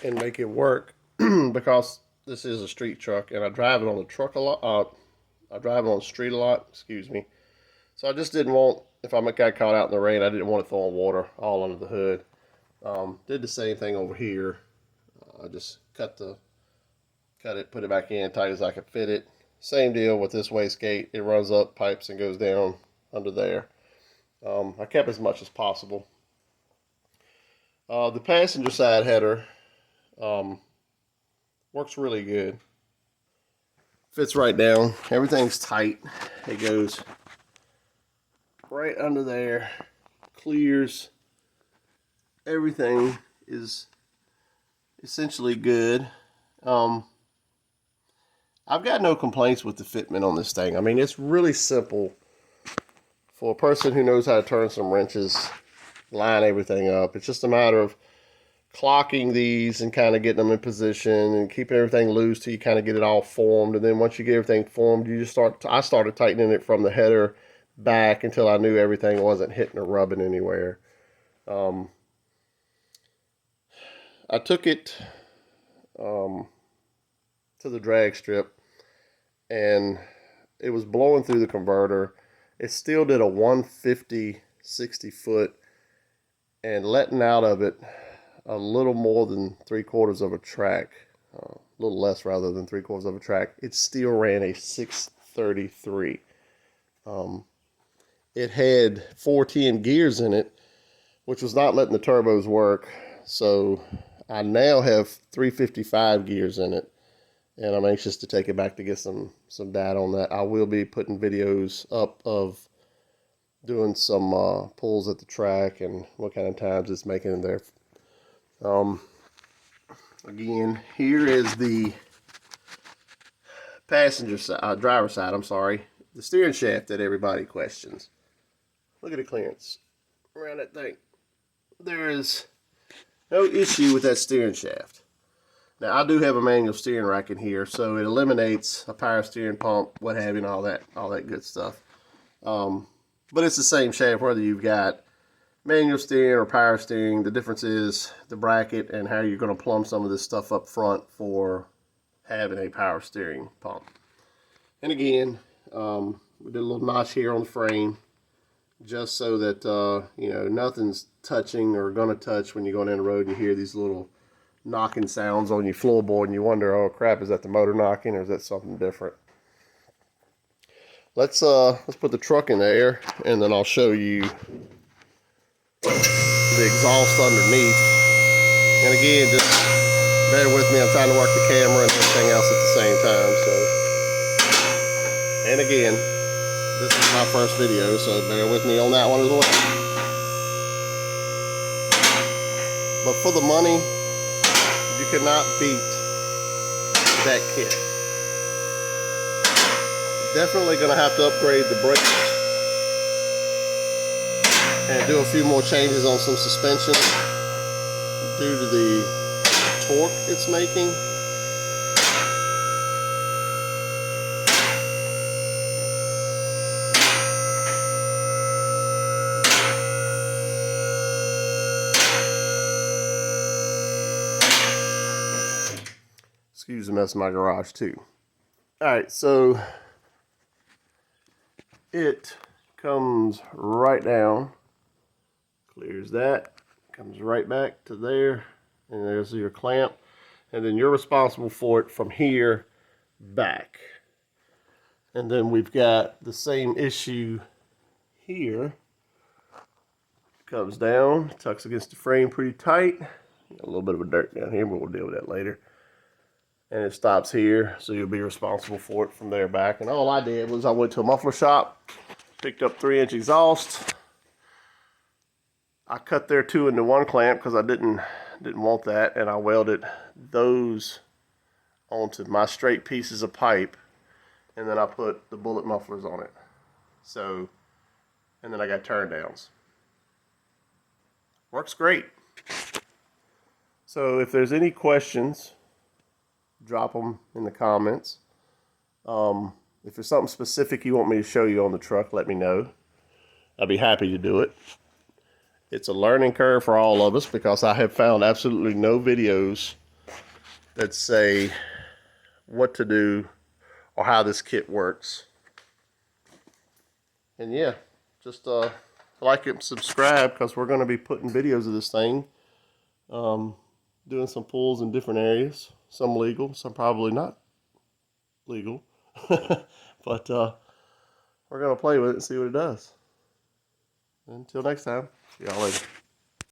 and make it work because this is a street truck and I drive it on the truck a lot. I drive it on the street a lot, excuse me. So I just didn't want, if I got caught out in the rain, I didn't want it throwing water all under the hood. Did the same thing over here. I just cut it, put it back in tight as I could fit it. Same deal with this wastegate. It runs up pipes and goes down under there. I kept as much as possible. The passenger side header works really good. Fits right down. Everything's tight. It goes right under there. Clears. Everything is essentially good. I've got no complaints with the fitment on this thing. I mean, it's really simple for a person who knows how to turn some wrenches, line everything up. It's just a matter of clocking these and kind of getting them in position and keeping everything loose till you kind of get it all formed. And then once you get everything formed, you just I started tightening it from the header back until I knew everything wasn't hitting or rubbing anywhere. I took it to the drag strip and it was blowing through the converter. It still did a 150 60 foot and letting out of it a little more than 3/4 of a track, a little less rather than 3/4 of a track. It still ran a 633. It had 410 gears in it, which was not letting the turbos work. So I now have 355 gears in it, and I'm anxious to take it back to get some data on that. I will be putting videos up of doing some pulls at the track and what kind of times it's making in there. Again, here is the passenger side, driver side, I'm sorry. The steering shaft that everybody questions. Look at the clearance around that thing. There is no issue with that steering shaft. Now, I do have a manual steering rack in here, so it eliminates a power steering pump, what have you, and all that good stuff. But it's the same shaft whether you've got manual steering or power steering. The difference is the bracket and how you're going to plumb some of this stuff up front for having a power steering pump. And again, we did a little notch here on the frame just so that nothing's touching or going to touch when you're going down the road and you hear these little knocking sounds on your floorboard and you wonder, oh crap, is that the motor knocking or is that something different? Let's put the truck in the air and then I'll show you the exhaust underneath. And again, just bear with me, I'm trying to work the camera and everything else at the same time. And again, this is my first video, so bear with me on that one as well. But for the money, you cannot beat that kit. Definitely going to have to upgrade the brakes and do a few more changes on some suspension due to the torque it's making. Excuse the mess in my garage too. Alright, so it comes right down, clears that, comes right back to there, and there's your clamp, and then you're responsible for it from here back. And then we've got the same issue here. Comes down, tucks against the frame pretty tight. A little bit of a dirt down here, but we'll deal with that later. And it stops here, so you'll be responsible for it from there back. And all I did was I went to a muffler shop, picked up 3-inch exhaust. I cut their 2 into 1 clamp because I didn't want that, and I welded those onto my straight pieces of pipe, and then I put the bullet mufflers on it. So, and then I got turn downs. Works great. So if there's any questions, drop them in the comments. If there's something specific you want me to show you on the truck, let me know. I'd be happy to do it. It's a learning curve for all of us because I have found absolutely no videos that say what to do or how this kit works. And yeah, just like and subscribe, because we're going to be putting videos of this thing, doing some pulls in different areas, some legal, some probably not legal. But we're going to play with it and see what it does. Until next time, see y'all later.